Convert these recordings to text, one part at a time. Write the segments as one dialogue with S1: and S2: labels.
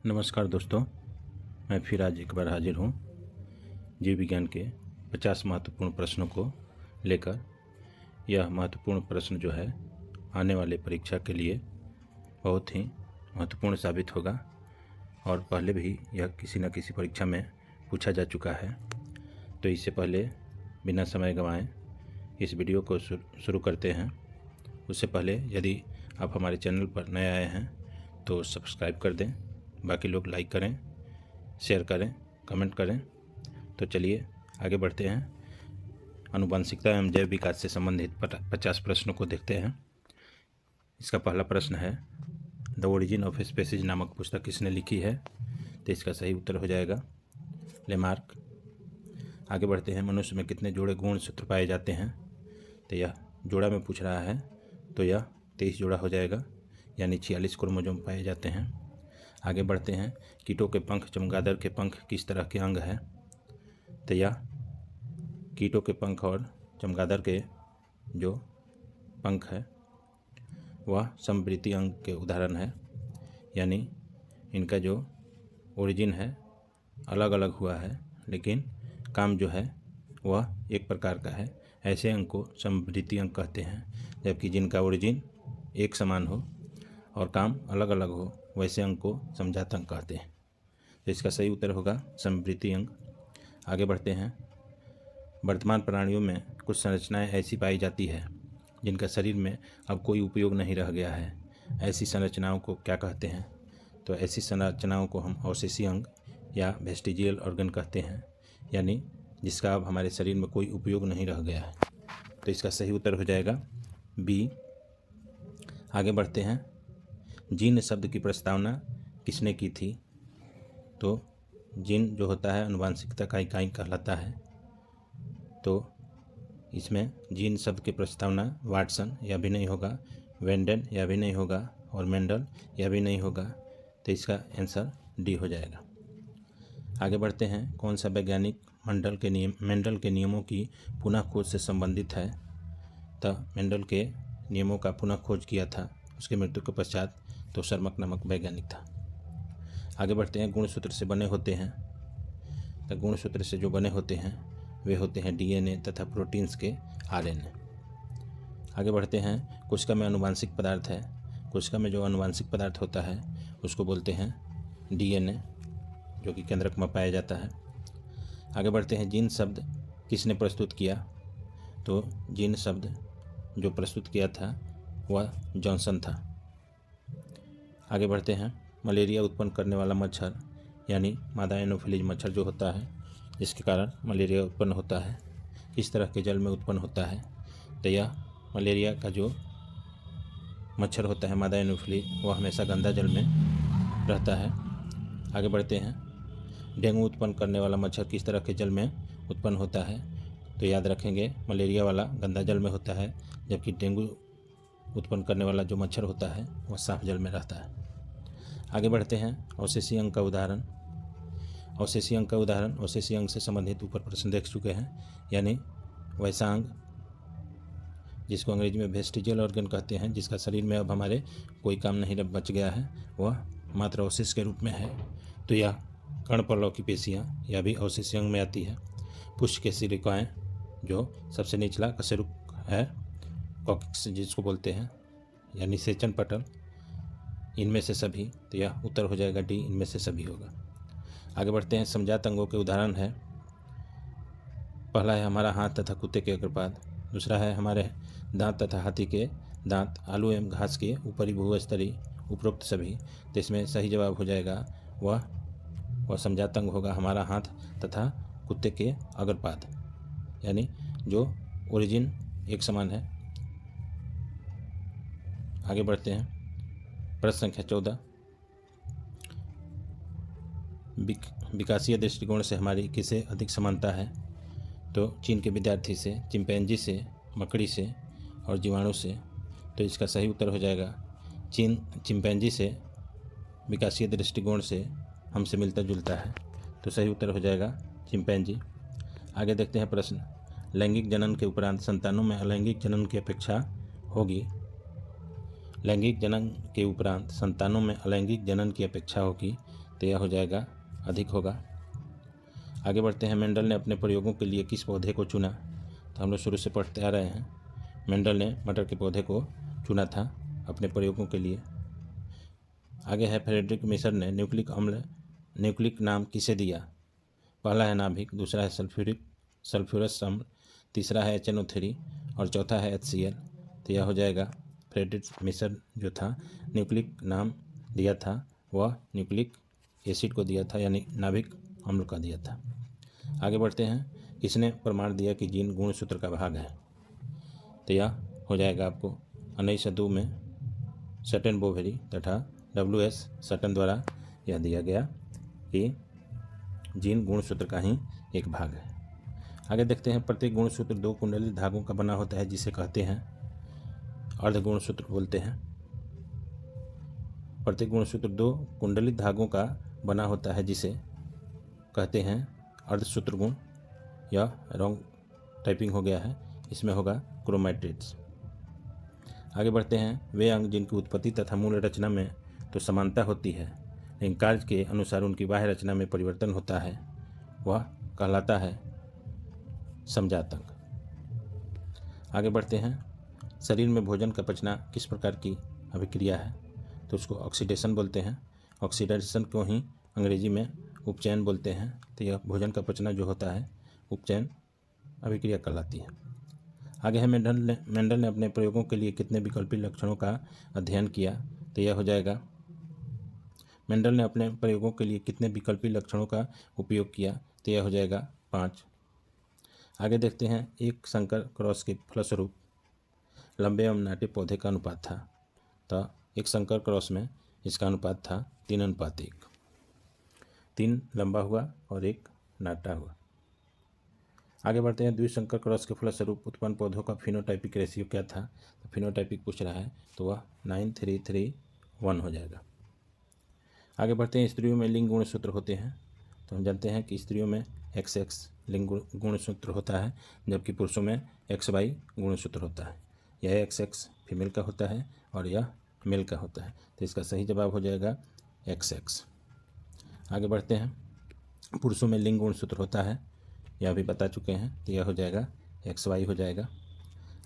S1: नमस्कार दोस्तों, मैं फिर आज एक बार हाजिर हूँ जीव विज्ञान के 50 महत्वपूर्ण प्रश्नों को लेकर। यह महत्वपूर्ण प्रश्न जो है आने वाले परीक्षा के लिए बहुत ही महत्वपूर्ण साबित होगा और पहले भी यह किसी न किसी परीक्षा में पूछा जा चुका है। तो इससे पहले बिना समय गंवाए इस वीडियो को शुरू करते हैं। उससे पहले यदि आप हमारे चैनल पर नए आए हैं तो सब्सक्राइब कर दें, बाकी लोग लाइक करें, शेयर करें, कमेंट करें। तो चलिए आगे बढ़ते हैं। आनुवंशिकता एवं जैव विकास से संबंधित 50 प्रश्नों को देखते हैं। इसका पहला प्रश्न है, द ओरिजिन ऑफ स्पीसीज नामक पुस्तक किसने लिखी है? तो इसका सही उत्तर हो जाएगा लेमार्क। आगे बढ़ते हैं, मनुष्य में कितने जोड़े गुणसूत्र पाए जाते हैं? तो यह जोड़ा में पूछ रहा है, तो यह 23 जोड़ा हो जाएगा, यानी 46 क्रोमोसोम पाए जाते हैं। आगे बढ़ते हैं, कीटों के पंख चमगादड़ के पंख किस तरह के अंग है? तो यह कीटों के पंख और चमगादड़ के जो पंख है वह समवृत्ति अंग के उदाहरण है, यानी इनका जो ओरिजिन है अलग अलग हुआ है लेकिन काम जो है वह एक प्रकार का है। ऐसे अंग को समवृत्ति अंग कहते हैं, जबकि जिनका ओरिजिन एक समान हो और काम अलग अलग हो वैसे अंग को समझाता अंग कहते हैं। तो इसका सही उत्तर होगा समवृत्ति अंग। आगे बढ़ते हैं, वर्तमान प्राणियों में कुछ संरचनाएं ऐसी पाई जाती है जिनका शरीर में अब कोई उपयोग नहीं रह गया है। ऐसी संरचनाओं को क्या कहते हैं? तो ऐसी संरचनाओं को हम अवशेषीय अंग या वेस्टिजियल ऑर्गन कहते हैं, यानी जिसका अब हमारे शरीर में कोई उपयोग नहीं रह गया है। तो इसका सही उत्तर हो जाएगा बी। आगे बढ़ते हैं, जीन शब्द की प्रस्तावना किसने की थी? तो जीन जो होता है आनुवंशिकता का इकाई कहलाता है। तो इसमें जीन शब्द की प्रस्तावना वाटसन यह भी नहीं होगा, वेंडेन यह भी नहीं होगा और मेंडल यह भी नहीं होगा। तो इसका आंसर डी हो जाएगा। आगे बढ़ते हैं, कौन सा वैज्ञानिक मेंडल के नियमों की पुनः खोज से संबंधित है? तो मेंडल के नियमों का पुनः खोज किया था उसकी मृत्यु के पश्चात तो शर्मक नामक वैज्ञानिक था। आगे बढ़ते हैं, गुणसूत्र से बने होते हैं। तो गुणसूत्र से जो बने होते हैं वे होते हैं डीएनए तथा प्रोटीन्स के आरएनए। आगे बढ़ते हैं, कोशिका में आनुवंशिक पदार्थ है। कोशिका में जो आनुवंशिक पदार्थ होता है उसको बोलते हैं डीएनए, जो कि केंद्रक में पाया जाता है। आगे बढ़ते हैं, जीन शब्द किसने प्रस्तुत किया? तो जीन शब्द जो प्रस्तुत किया था वह जॉनसन था। आगे बढ़ते हैं, मलेरिया उत्पन्न करने वाला मच्छर यानी मादा एनोफिलीज मच्छर जो होता है जिसके कारण मलेरिया उत्पन्न होता है, इस तरह के जल में उत्पन्न होता है। तो यह मलेरिया का जो मच्छर होता है मादा एनोफिलीज वह हमेशा गंदा जल में रहता है। आगे बढ़ते हैं, डेंगू उत्पन्न करने वाला मच्छर किस तरह के जल में उत्पन्न होता है? तो याद रखेंगे, मलेरिया वाला गंदा जल में होता है, जबकि डेंगू उत्पन्न करने वाला जो मच्छर होता है वह साफ जल में रहता है। आगे बढ़ते हैं, अवशेषीय अंग का उदाहरण। अवशेषीय अंग का उदाहरण, अवशेषीय अंग से संबंधित ऊपर प्रश्न देख चुके हैं, यानी वैसा अंग जिसको अंग्रेजी में वेस्टिजियल ऑर्गन कहते हैं, जिसका शरीर में अब हमारे कोई काम नहीं बच गया है, वह मात्र अवशेष के रूप में है। तो यह कर्णपर्लव की पेशियाँ यह भी अवशेषीय अंग में आती है। पुष्ट के सिलिकाएँ जो सबसे निचला कशेरुक है, कॉक्सिक्स जिसको बोलते हैं, या निषेचन पटल, इनमें से सभी। तो यह उत्तर हो जाएगा डी, इनमें से सभी होगा। आगे बढ़ते हैं, समजात अंगों के उदाहरण है। पहला है हमारा हाथ तथा कुत्ते के अग्रपाद। दूसरा है हमारे दांत तथा हाथी के दांत, आलू एवं घास के ऊपरी भूस्तरीय, उपरोक्त सभी। तो इसमें सही जवाब हो जाएगा वह समजात अंग होगा हमारा हाथ तथा कुत्ते के अग्रपाद, यानी जो ओरिजिन एक समान है। आगे बढ़ते हैं, प्रश्न संख्या 14, विकासीय दृष्टिकोण से हमारी किसे अधिक समानता है? तो चीन के विद्यार्थी से, चिंपैंजी से, मकड़ी से और जीवाणु से। तो इसका सही उत्तर हो जाएगा चिंपैंजी से विकासीय दृष्टिकोण से हमसे मिलता जुलता है। तो सही उत्तर हो जाएगा चिंपैंजी। आगे देखते हैं प्रश्न, लैंगिक जनन के उपरांत संतानों में अलैंगिक जनन की अपेक्षा होगी। लैंगिक जनन के उपरांत संतानों में अलैंगिक जनन की अपेक्षा होगी। तो यह हो जाएगा अधिक होगा। आगे बढ़ते हैं, मेंडल ने अपने प्रयोगों के लिए किस पौधे को चुना? तो हम लोग शुरू से पढ़ते आ रहे हैं, मेंडल ने मटर के पौधे को चुना था अपने प्रयोगों के लिए। आगे है, फ्रेडरिक मिशर ने न्यूक्लिक नाम किसे दिया? पहला है नाभिक, दूसरा है सल्फ्यूरस अम्ल, तीसरा है HNO3 और चौथा है HCl। तो यह हो जाएगा, फ्रेडरिक मिशर जो था न्यूक्लिक नाम दिया था वह न्यूक्लिक एसिड को दिया था, यानी नाभिक अम्ल का दिया था। आगे बढ़ते हैं, किसने प्रमाण दिया कि जीन गुणसूत्र का भाग है? तो यह हो जाएगा आपको अनई सदु में सटन बोवेरी तथा WS सटन द्वारा यह दिया गया कि जीन गुणसूत्र का ही एक भाग है। आगे देखते हैं, प्रत्येक गुणसूत्र 2 कुंडलित धागों का बना होता है जिसे कहते हैं अर्ध गुणसूत्र बोलते हैं। प्रत्येक गुणसूत्र 2 कुंडलित धागों का बना होता है जिसे कहते हैं अर्धसूत्र गुण। यह रॉन्ग टाइपिंग हो गया है, इसमें होगा क्रोमैटिड्स। आगे बढ़ते हैं, वे अंग जिनकी उत्पत्ति तथा मूल रचना में तो समानता होती है लेकिन कार्य के अनुसार उनकी बाह्य रचना में परिवर्तन होता है, वह कहलाता है समजातक। आगे बढ़ते हैं, शरीर में भोजन का पचना किस प्रकार की अभिक्रिया है? तो उसको ऑक्सीडेशन बोलते हैं। ऑक्सीडेशन को ही अंग्रेजी में उपचयन बोलते हैं। तो यह भोजन का पचना जो होता है उपचयन अभिक्रिया कहलाती है। आगे है, मेंडल ने अपने प्रयोगों के लिए कितने विकल्पी लक्षणों का अध्ययन किया? तो यह हो जाएगा, मेंडल ने अपने प्रयोगों के लिए कितने विकल्पी लक्षणों का उपयोग किया? तो यह हो जाएगा 5। आगे देखते हैं, एक संकर क्रॉस के फलस्वरूप लंबे एवं नाटे पौधे का अनुपात था। तो एक संकर क्रॉस में इसका अनुपात था 3:1। 3 लंबा हुआ और 1 नाटा हुआ। आगे बढ़ते हैं, द्विसंकर क्रॉस के फलस्वरूप उत्पन्न पौधों का फिनोटाइपिक रेशियो क्या था? तो फिनोटाइपिक पूछ रहा है तो वह 9:3:3:1 हो जाएगा। आगे बढ़ते हैं, स्त्रियों में लिंग गुणसूत्र होते हैं। तो हम जानते हैं कि स्त्रियों में XX लिंग गुणसूत्र होता है जबकि पुरुषों में XY गुणसूत्र होता है। यह XX फीमेल का होता है और यह मेल का होता है। तो इसका सही जवाब हो जाएगा XX। आगे बढ़ते हैं, पुरुषों में लिंग गुणसूत्र होता है, यह भी बता चुके हैं, तो यह हो जाएगा XY हो जाएगा।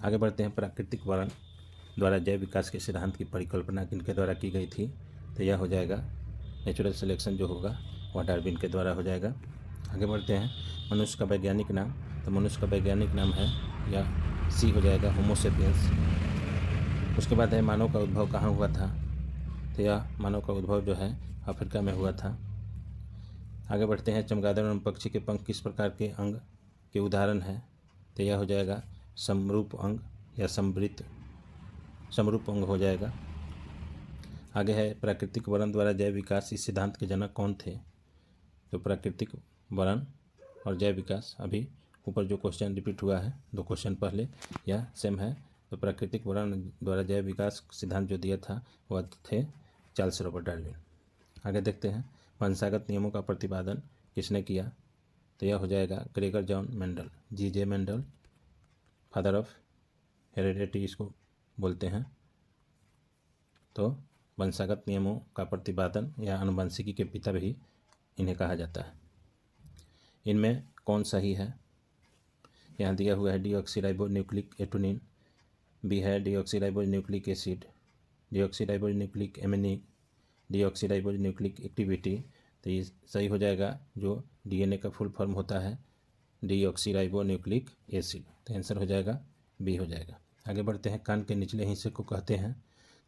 S1: आगे बढ़ते हैं, प्राकृतिक वर्ण द्वारा जैव विकास के सिद्धांत की परिकल्पना किनके द्वारा की गई थी? तो यह हो जाएगा नेचुरल सिलेक्शन जो होगा वह डार्विन के द्वारा हो जाएगा। आगे बढ़ते हैं, मनुष्य का वैज्ञानिक नाम। तो मनुष्य का वैज्ञानिक नाम है, या C हो जाएगा, होमो सेपियंस। उसके बाद है, मानव का उद्भव कहाँ हुआ था? तो यह मानव का उद्भव जो है अफ्रीका में हुआ था। आगे बढ़ते हैं, चमगादड़ एवं पक्षी के पंख किस प्रकार के अंग के उदाहरण है? तो यह हो जाएगा समरूप अंग या समरूप अंग हो जाएगा। आगे है, प्राकृतिक वर्ण द्वारा जैव विकास, इस सिद्धांत के जनक कौन थे? तो प्राकृतिक वर्ण और जैव विकास, अभी ऊपर जो क्वेश्चन रिपीट हुआ है 2 क्वेश्चन पहले, यह सेम है। तो प्राकृतिक वर्ण द्वारा जैव विकास सिद्धांत जो दिया था वह थे चार्ल्स रॉबर्ट डार्विन। आगे देखते हैं, वंशागत नियमों का प्रतिपादन किसने किया? तो यह हो जाएगा Gregor John Mendel, G.J. Mendel, father of heredity इसको बोलते हैं। तो वंशागत नियमों का प्रतिपादन या आनुवंशिकी के पिता भी इन्हें कहा जाता है। इनमें कौन सही है? यहाँ दिया हुआ है डीऑक्सीराइबोन्यूक्लिक एटोनिन, बी है डीऑक्सीराइबोन्यूक्लिक एसिड, डीऑक्सीराइबोन्यूक्लिक एमिनिक, डीऑक्सीराइबोन्यूक्लिक एक्टिविटी। तो ये सही हो जाएगा, जो DNA का फुल फॉर्म होता है डीऑक्सीराइबोन्यूक्लिक एसिड। तो आंसर हो जाएगा बी हो जाएगा। आगे बढ़ते हैं, कान के निचले हिस्से को कहते हैं?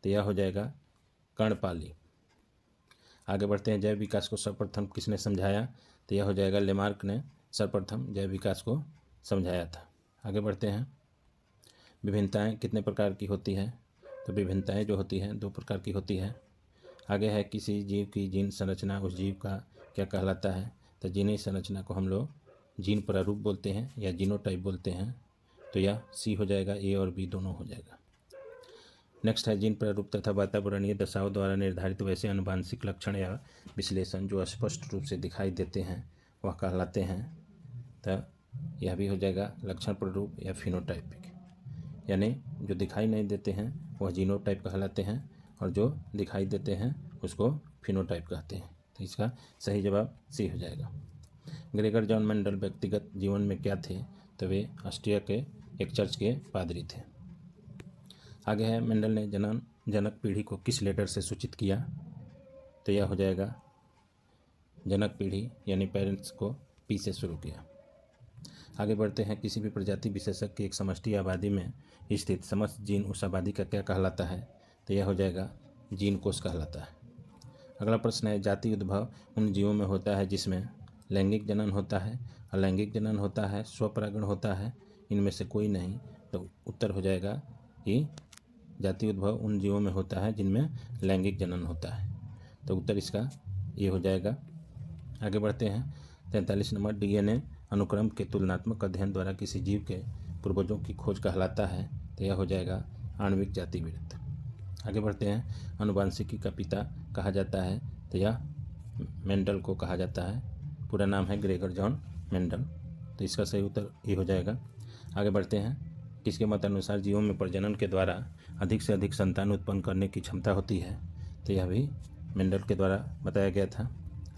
S1: तो यह हो जाएगा कर्णपाली। आगे बढ़ते हैं, जैव विकास को सर्वप्रथम किसने समझाया? तो यह हो जाएगा लेमार्क ने सर्वप्रथम जैव विकास को समझाया था। आगे बढ़ते हैं, विभिन्नताएं कितने प्रकार की होती हैं? तो विभिन्नताएं जो होती हैं 2 प्रकार की होती है। आगे है, किसी जीव की जीन संरचना उस जीव का क्या कहलाता है? तो जीनी संरचना को हम लोग जीन प्रारूप बोलते हैं या जीनोटाइप बोलते हैं। तो यह C हो जाएगा, A और B दोनों हो जाएगा। नेक्स्ट है, जीन प्रारूप तथा वातावरणीय दशाओं द्वारा निर्धारित वैसे आनुवांशिक लक्षण या विश्लेषण जो स्पष्ट रूप से दिखाई देते हैं वह कहलाते हैं। तो यह भी हो जाएगा लक्षण प्रारूप या फिनोटाइपिक, यानी जो दिखाई नहीं देते हैं वह जीनोटाइप कहलाते हैं और जो दिखाई देते हैं उसको फिनोटाइप कहते हैं। तो इसका सही जवाब सी हो जाएगा। ग्रेगर जॉन मेंडल व्यक्तिगत जीवन में क्या थे? तो वे ऑस्ट्रिया के एक चर्च के पादरी थे। आगे है, मेंडल ने जनक पीढ़ी को किस लेटर से सूचित किया? तो यह हो जाएगा जनक पीढ़ी यानी पेरेंट्स को पी से शुरू किया। आगे बढ़ते हैं, किसी भी प्रजाति विशेषज्ञ की एक समष्टि आबादी में स्थित समस्त जीन उस आबादी का क्या कहलाता है? तो यह हो जाएगा जीन कोष कहलाता है। अगला प्रश्न है, जाति उद्भव उन जीवों में होता है जिसमें लैंगिक जनन होता है, अलैंगिक जनन होता है, स्वपरागण होता है, इनमें से कोई नहीं। तो उत्तर हो जाएगा कि जाति उद्भव उन जीवों में होता है जिनमें लैंगिक जनन होता है। तो उत्तर इसका ये हो जाएगा। आगे बढ़ते हैं, 43 नंबर, डीएनए अनुक्रम के तुलनात्मक अध्ययन द्वारा किसी जीव के पूर्वजों की खोज कहलाता है? तो यह हो जाएगा आणविक जातिवृत्त। आगे बढ़ते हैं, अनुवांशिकी का पिता कहा जाता है? तो यह मेंडल को कहा जाता है। पूरा नाम है ग्रेगर जॉन मेंडल। तो इसका सही उत्तर ये हो जाएगा। आगे बढ़ते हैं, किसके मत अनुसार जीवों में प्रजनन के द्वारा अधिक से अधिक संतान उत्पन्न करने की क्षमता होती है? तो यह भी मेंडल के द्वारा बताया गया था।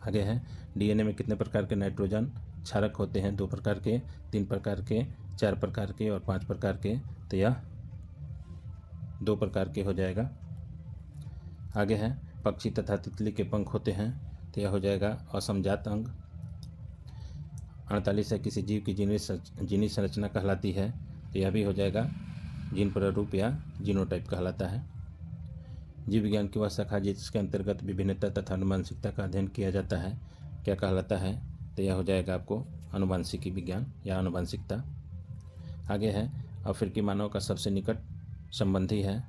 S1: आगे है, डीएनए में कितने प्रकार के नाइट्रोजन क्षारक होते हैं? 2 प्रकार के, 3 प्रकार के, 4 प्रकार के और 5 प्रकार के? तो यह 2 प्रकार के हो जाएगा। आगे है, पक्षी तथा तितली के पंख होते हैं? तो यह हो जाएगा असमजात अंग। 48 है, किसी जीव की जीनी संरचना कहलाती है? तो यह भी हो जाएगा जीन प्रारूप या जीनोटाइप कहलाता है। जीव विज्ञान की वह शाखा जिसके अंतर्गत विभिन्नता तथा आनुवंशिकता का अध्ययन किया जाता है क्या कहलाता है? तो यह हो जाएगा आपको आनुवंशिकी विज्ञान या आनुवंशिकता। आगे है, अफ्रीकी मानव का सबसे निकट संबंधी है?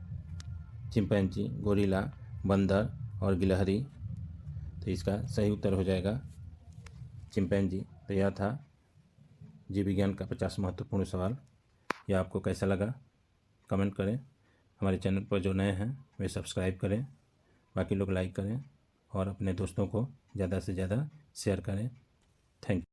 S1: चिंपैंजी, गोरिल्ला, बंदर और गिलहरी? तो इसका सही उत्तर हो जाएगा चिंपैंजी। तो यह था जीव विज्ञान का 50 महत्वपूर्ण सवाल। यह आपको कैसा लगा कमेंट करें। हमारे चैनल पर जो नए हैं वे सब्सक्राइब करें, बाकी लोग लाइक करें और अपने दोस्तों को ज़्यादा से ज़्यादा शेयर करें। Thank you.